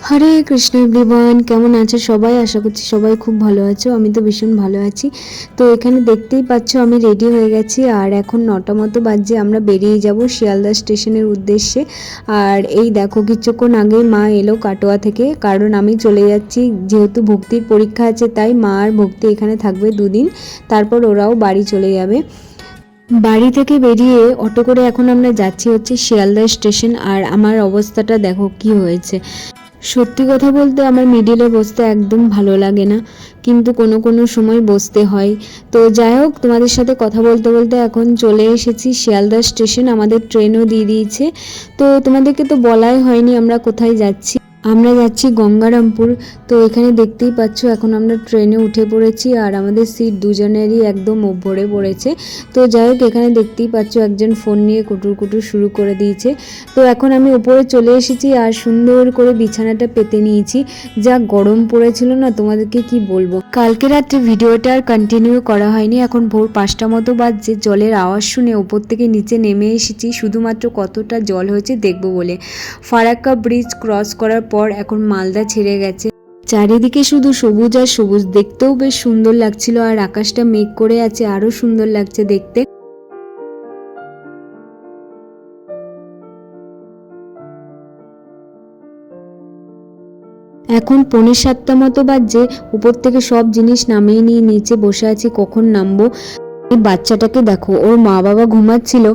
হরে Krishna everyone, কেমন আছে সবাই? আশা করছি সবাই খুব ভালো আছো। আমি তো ভীষণ ভালো আছি। তো এখানে দেখতেই পাচ্ছ আমি রেডি হয়ে গেছি, আর এখন 9টা মতো বাজে। আমরা বেরিয়ে যাব শিয়ালদা স্টেশনের উদ্দেশ্যে। আর এই দেখো কিছুক্ষণ আগেই মা এলো কাটোয়া থেকে, কারণ আমি চলে যাচ্ছি, যেহেতু ভক্তির পরীক্ষা আছে তাই মা আর ভক্তি এখানে থাকবে 2 দিন, তারপর ওরাও বাড়ি চলে যাবে। বাড়ি থেকে বেরিয়ে অটো করে এখন আমরা যাচ্ছি হচ্ছে শিয়ালদা স্টেশন। আর আমার অবস্থাটা দেখো কি হয়েছে। সত্যি কথা বলতে আমার মিডিলে বসতে একদম ভালো লাগে না, কিন্তু কোনো কোনো সময় বসতে হয়। তো যাই হোক, তোমাদের সাথে কথা বলতে বলতে এখন চলে এসেছি শিয়ালদা স্টেশন। আমাদের ট্রেনও দিয়ে দিয়েছে। তো তোমাদেরকে তো বলাই হয়নি আমরা কোথায় যাচ্ছি। আমরা যাচ্ছি গঙ্গারামপুর। তো এখানে দেখতেই পাচ্ছ এখন আমরা ট্রেনে উঠে পড়েছি, আর আমাদের সিট দুজনেরই একদম ভরে পড়েছে। তো যাই হোক, এখানে দেখতেই পাচ্ছ একজন ফোন নিয়ে কুটুর কুটুর শুরু করে দিয়েছে। তো এখন আমি উপরে চলে এসেছি আর সুন্দর করে বিছানাটা পেতে নিয়েছি। যা গরম পড়েছিল না, তোমাদেরকে কি বলবো। কালকে রাত্রে ভিডিওটা আর কন্টিনিউ করা হয়নি। এখন ভোর 5টা মতো বাজছে। জলের আওয়াজ শুনে উপর থেকে নিচে নেমে এসেছি শুধুমাত্র কতটা জল হয়েছে দেখবো বলে। ফারাক্কা ব্রিজ ক্রস করার পর এখন মালদা ছেড়ে গেছে। চারিদিকে শুধু সবুজ আর সবুজ, দেখতেও বেশ সুন্দর লাগছিল। আর আকাশটা মেঘ করে আছে, আরো সুন্দর লাগছে দেখতে। এখন 6:45 মতো বাজছে। উপর থেকে সব জিনিস নামিয়ে নিয়ে নিচে বসে আছি, কখন নামবো। এই বাচ্চাটাকে দেখো, ওর মা বাবা ঘুমাচ্ছিল,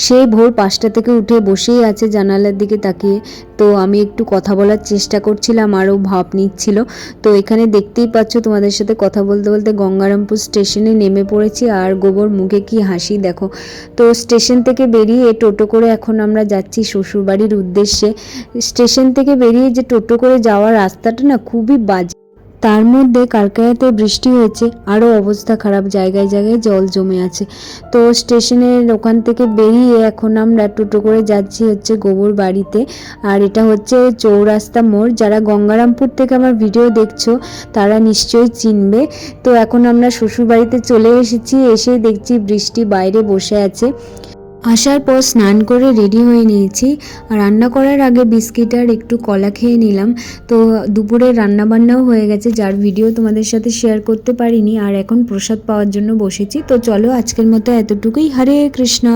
সে ভোর 5টা থেকে উঠে বসেই আছে জানালার দিকে তাকিয়ে। তো আমি একটু কথা বলার চেষ্টা করছিলাম আর ও ভাব নিচ্ছিল। তো এখানে দেখতেই পাচ্ছ, তোমাদের সাথে কথা বলতে বলতে গঙ্গারামপুর স্টেশনে নেমে পড়েছি। আর গোবর মুখে কি হাসি দেখো। তো স্টেশন থেকে বেরিয়ে টোটো করে এখন আমরা যাচ্ছি শ্বশুরবাড়ির উদ্দেশ্যে। স্টেশন থেকে বেরিয়ে যে টোটো করে যাওয়ার রাস্তাটা না খুবই বাজে, তার মধ্যে কালকে রাতে বৃষ্টি হয়েছে, আরও অবস্থা খারাপ, জায়গায় জায়গায় জল জমে আছে। তো স্টেশনের ওখান থেকে বেরিয়ে এখন আমরা টোটো করে যাচ্ছি হচ্ছে গোবর বাড়িতে। আর এটা হচ্ছে চৌরাস্তা মোড়। যারা গঙ্গারামপুর থেকে আমার ভিডিও দেখছো তারা নিশ্চয়ই চিনবে। তো এখন আমরা শ্বশুরবাড়িতে চলে এসেছি। এসে দেখছি বৃষ্টি বাইরে বসে আছে। আসার পর স্নান করে রেডি হয়ে নিয়েছি। আর রান্না করার আগে বিস্কিট আর একটু কলা খেয়ে নিলাম। তো দুপুরে রান্নাবান্নাও হয়ে গেছে, যার ভিডিও তোমাদের সাথে শেয়ার করতে পারিনি। আর এখন প্রসাদ পাওয়ার জন্য বসেছি। তো চলো আজকের মতো এতটুকুই। হরে কৃষ্ণা।